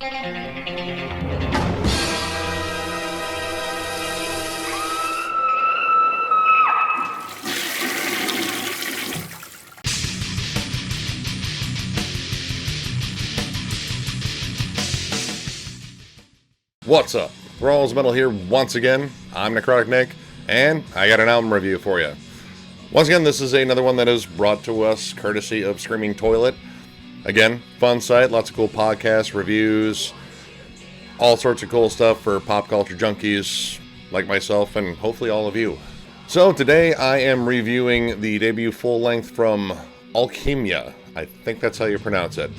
What's up? Thralls Metal here once again. I'm Necrotic Nick, and I got an album review for you. Once again, this is another one that is brought to us courtesy of Screaming Toilet. Again, fun site, lots of cool podcasts, reviews, all sorts of cool stuff for pop culture junkies like myself and hopefully all of you. So today I am reviewing the debut full-length from Alkhimya, I think that's how you pronounce it,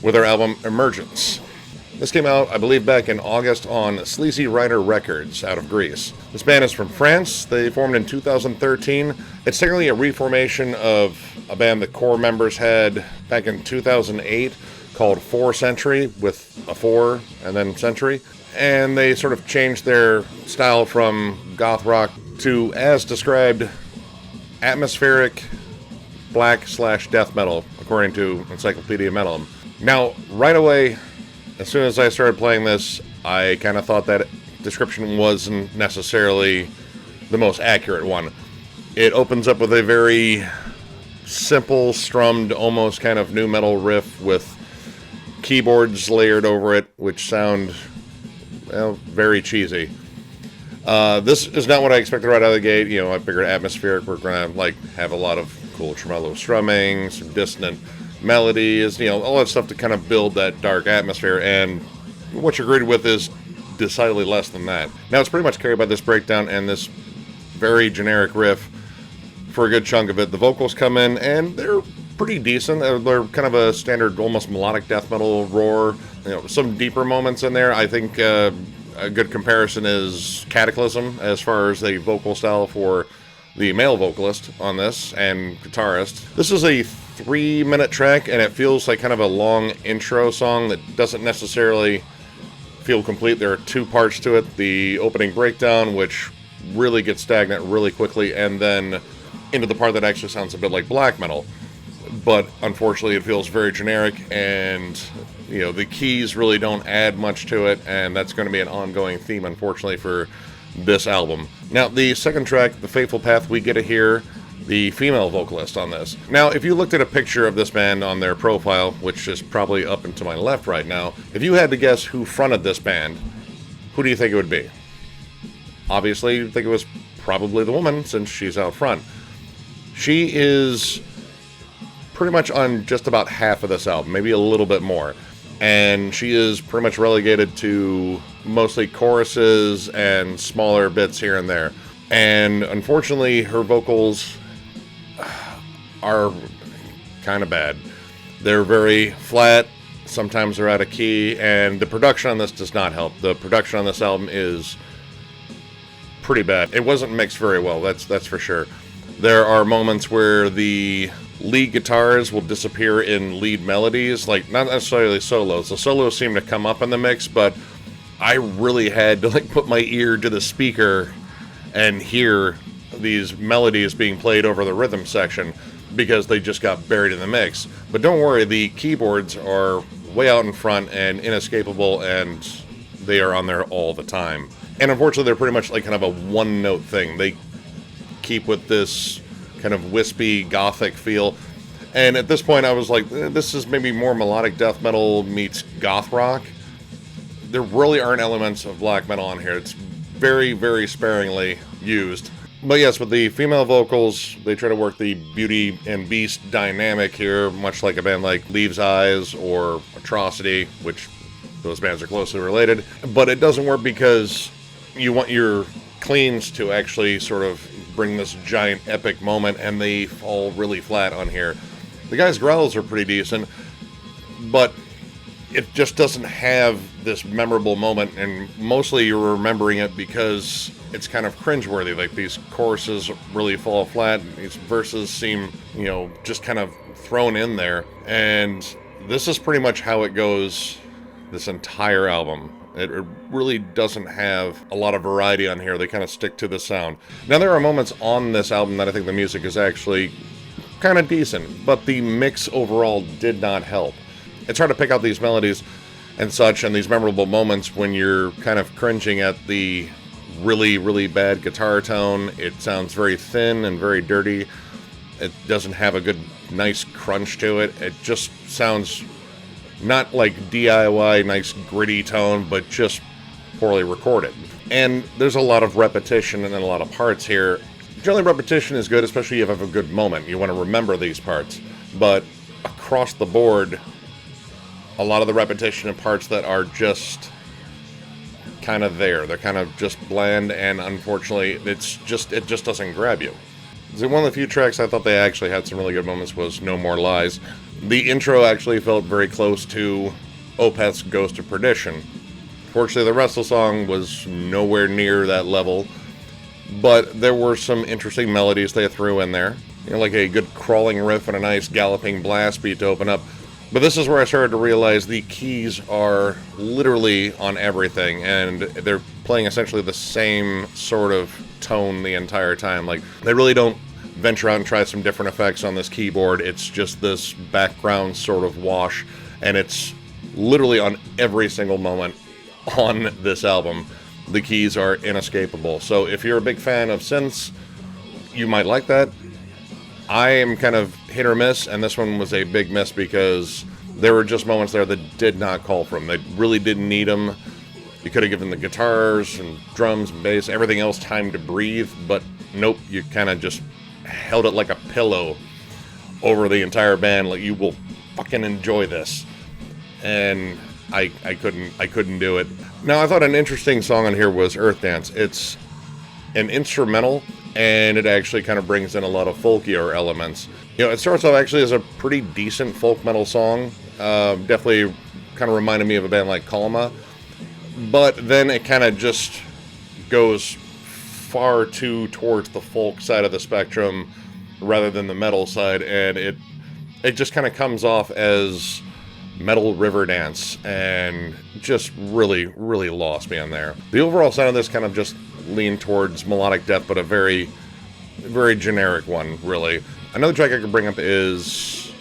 with their album Emergence. This came out, I believe, back in August on Sleazy Rider Records out of Greece. This band is from France. They formed in 2013. It's technically a reformation of a band the core members had back in 2008 called 4 Century, with a 4 and then Century. And they sort of changed their style from goth rock to, as described, atmospheric black/death metal, according to Encyclopedia Metal. Now, right away, as soon as I started playing this, I kind of thought that description wasn't necessarily the most accurate one. It opens up with a very simple, strummed, almost kind of nu metal riff with keyboards layered over it, which sound, well, very cheesy. This is not what I expected right out of the gate. You know, I figured atmospheric, we're going to have a lot of cool tremolo strumming, some dissonant melodies, all that stuff to kind of build that dark atmosphere, and what you're greeted with is decidedly less than that. Now, it's pretty much carried by this breakdown and this very generic riff for a good chunk of it. The vocals come in, and they're pretty decent. They're kind of a standard, almost melodic death metal roar. Some deeper moments in there. I think a good comparison is Cataclysm as far as the vocal style for the male vocalist on this and guitarist. This is a 3-minute track, and it feels like kind of a long intro song that doesn't necessarily feel complete. There are 2 parts to it. The opening breakdown, which really gets stagnant really quickly, and then into the part that actually sounds a bit like black metal. But unfortunately, it feels very generic, and the keys really don't add much to it, and that's going to be an ongoing theme, unfortunately, for this album. Now, the second track, The Fateful Path, we get to hear the female vocalist on this. Now, if you looked at a picture of this band on their profile, which is probably up and to my left right now, if you had to guess who fronted this band, who do you think it would be? Obviously, you think it was probably the woman, since she's out front. She is pretty much on just about half of this album, maybe a little bit more. And she is pretty much relegated to mostly choruses and smaller bits here and there. And unfortunately, her vocals are kind of bad. They're very flat, sometimes they're out of key, and the production on this does not help. The production on this album is pretty bad. It wasn't mixed very well, that's for sure. There are moments where the lead guitars will disappear in lead melodies, like not necessarily solos. The solos seem to come up in the mix, but I really had to put my ear to the speaker and hear these melodies being played over the rhythm section because they just got buried in the mix. But don't worry, the keyboards are way out in front and inescapable, and they are on there all the time. And unfortunately, they're pretty much like kind of a one-note thing. They keep with this kind of wispy gothic feel, and at this point I was like, this is maybe more melodic death metal meets goth rock. There really aren't elements of black metal on here. It's very, very sparingly used. But yes, with the female vocals, they try to work the Beauty and Beast dynamic here, much like a band like Leaves' Eyes or Atrocity, which those bands are closely related. But it doesn't work because you want your cleans to actually sort of bring this giant epic moment, and they fall really flat on here. The guys' growls are pretty decent, but it just doesn't have this memorable moment, and mostly you're remembering it because it's kind of cringeworthy. Like, these choruses really fall flat, these verses seem, just kind of thrown in there, and this is pretty much how it goes this entire album. It really doesn't have a lot of variety on here. They kind of stick to the sound. Now, there are moments on this album that I think the music is actually kind of decent, but the mix overall did not help. It's hard to pick out these melodies. and such, and these memorable moments when you're kind of cringing at the really, really bad guitar tone. It sounds very thin and very dirty. It doesn't have a good, nice crunch to it. It just sounds not like DIY, nice gritty tone, but just poorly recorded. And there's a lot of repetition and a lot of parts here. Generally, repetition is good, especially if you have a good moment. You want to remember these parts. But across the board, a lot of the repetition and parts that are just kind of there. They're kind of just bland, and unfortunately, it just doesn't grab you. So one of the few tracks I thought they actually had some really good moments was No More Lies. The intro actually felt very close to Opeth's Ghost of Perdition. Fortunately, the rest of the song was nowhere near that level, but there were some interesting melodies they threw in there. You know, like a good crawling riff and a nice galloping blast beat to open up. But this is where I started to realize the keys are literally on everything, and they're playing essentially the same sort of tone the entire time. Like, they really don't venture out and try some different effects on this keyboard. It's just this background sort of wash, and it's literally on every single moment on this album. The keys are inescapable. So if you're a big fan of synths, you might like that. I am kind of hit or miss, and this one was a big miss because there were just moments there that did not call for them. They really didn't need them. You could have given the guitars and drums and bass, everything else time to breathe, but nope, you kind of just held it like a pillow over the entire band, like, you will fucking enjoy this. And I couldn't do it. Now, I thought an interesting song on here was Earth Dance. It's an instrumental, and it actually kind of brings in a lot of folkier elements. You know, it starts off actually as a pretty decent folk metal song. Definitely kind of reminded me of a band like Kalma. But then it kind of just goes far too towards the folk side of the spectrum rather than the metal side, and it just kind of comes off as metal river dance, and just really, really lost me on there. The overall sound of this kind of just leaned towards melodic death, but a very, very generic one, really. Another track I could bring up is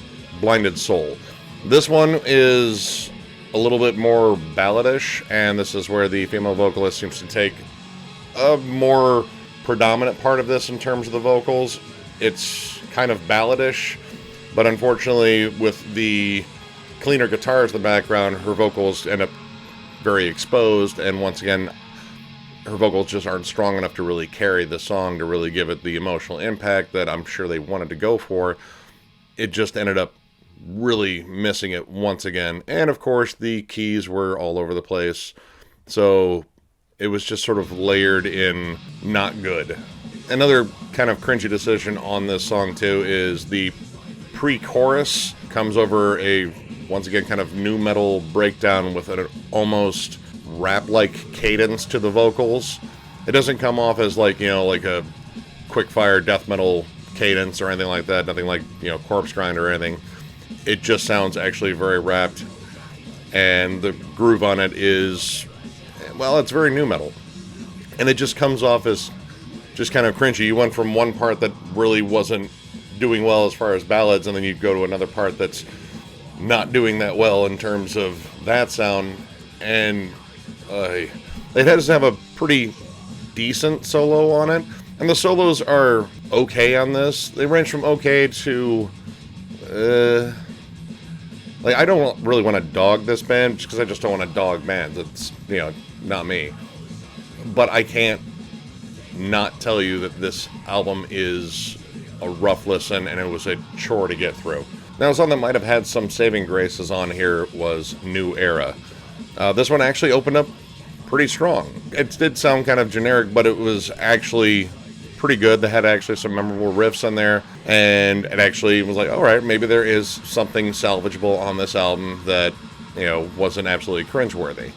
Blinded Soul. This one is a little bit more balladish, and this is where the female vocalist seems to take a more predominant part of this in terms of the vocals. It's kind of balladish, but unfortunately, with the cleaner guitars in the background, her vocals end up very exposed, and once again, her vocals just aren't strong enough to really carry the song, to really give it the emotional impact that I'm sure they wanted to go for. It just ended up really missing it once again. And of course, the keys were all over the place, so it was just sort of layered in not good. Another kind of cringy decision on this song too is the pre-chorus comes over a, once again, kind of nu metal breakdown with an almost rap-like cadence to the vocals. It doesn't come off as like, you know, like a quick-fire death metal cadence or anything like that. Nothing like, you know, Corpse Grind or anything. It just sounds actually very rapped, and the groove on it is, well, it's very nu metal, and it just comes off as just kind of cringy. You went from one part that really wasn't doing well as far as ballads, and then you go to another part that's not doing that well in terms of that sound, and it does have a pretty decent solo on it, and the solos are okay on this. They range from okay to like, I don't really want to dog this band just because I just don't want to dog bands. It's, you know, not me. But I can't not tell you that this album is a rough listen, and it was a chore to get through. Now, something that might have had some saving graces on here was New Era. This one actually opened up pretty strong. It did sound kind of generic, but it was actually pretty good. They had actually some memorable riffs on there, and it actually was like, all right, maybe there is something salvageable on this album that, you know, wasn't absolutely cringeworthy.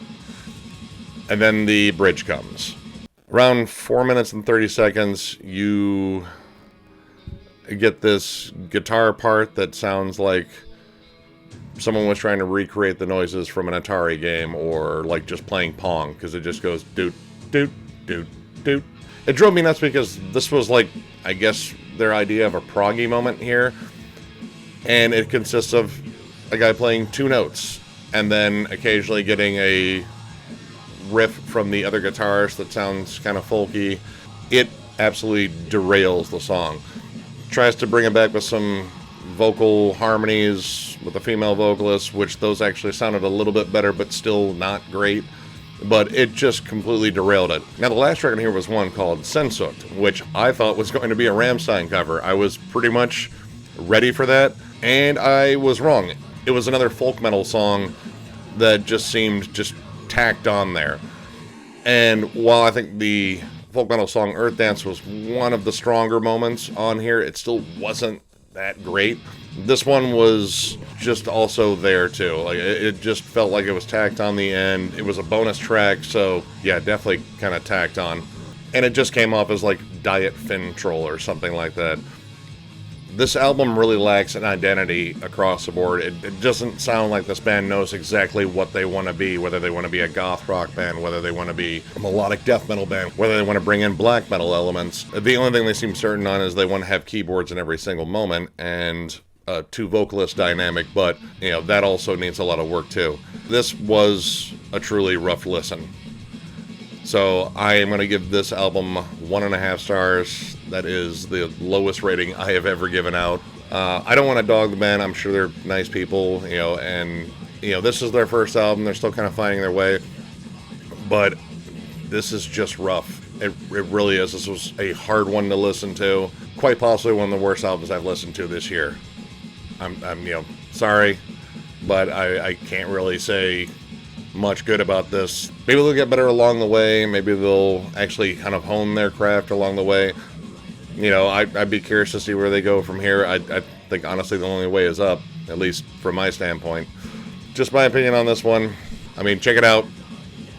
And then the bridge comes. Around 4 minutes and 30 seconds, you get this guitar part that sounds like someone was trying to recreate the noises from an Atari game, or like just playing Pong, because it just goes doot, doot, doot, doot. It drove me nuts because this was like, I guess, their idea of a proggy moment here, and it consists of a guy playing two notes and then occasionally getting a riff from the other guitarist that sounds kind of folky, it absolutely derails the song. Tries to bring it back with some vocal harmonies with a female vocalist, which those actually sounded a little bit better, but still not great. But it just completely derailed it. Now, the last track on here was one called Sehnsucht, which I thought was going to be a Rammstein cover. I was pretty much ready for that, and I was wrong. It was another folk metal song that just seemed just tacked on there. And while I think the folk metal song Earth Dance was one of the stronger moments on here, it still wasn't that great. This one was just also there too. Like, it just felt like it was tacked on the end. It was a bonus track, so yeah, definitely kind of tacked on. And it just came off as like Diet Fin Troll or something like that. This album really lacks an identity across the board. It doesn't sound like this band knows exactly what they want to be, whether they want to be a goth rock band, whether they want to be a melodic death metal band, whether they want to bring in black metal elements. The only thing they seem certain on is they want to have keyboards in every single moment and a two vocalist dynamic, but you know, that also needs a lot of work too. This was a truly rough listen. So I am going to give this album 1.5 stars. That is the lowest rating I have ever given out. I don't want to dog the band. I'm sure they're nice people, you know, and you know, this is their first album. They're still kind of finding their way, but this is just rough. It really is. This was a hard one to listen to. Quite possibly one of the worst albums I've listened to this year. I'm you know, sorry, but I can't really say much good about this. Maybe they'll get better along the way. Maybe they'll actually kind of hone their craft along the way. You know, I'd be curious to see where they go from here. I think honestly the only way is up, at least from my standpoint. Just my opinion on this one. I mean, check it out.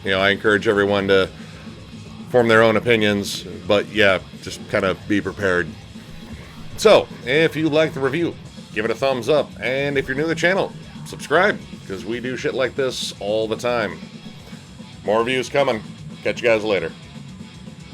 You know, I encourage everyone to form their own opinions, but yeah, just kind of be prepared. So, if you like the review, give it a thumbs up, and if you're new to the channel, subscribe, because we do shit like this all the time. More reviews coming. Catch you guys later.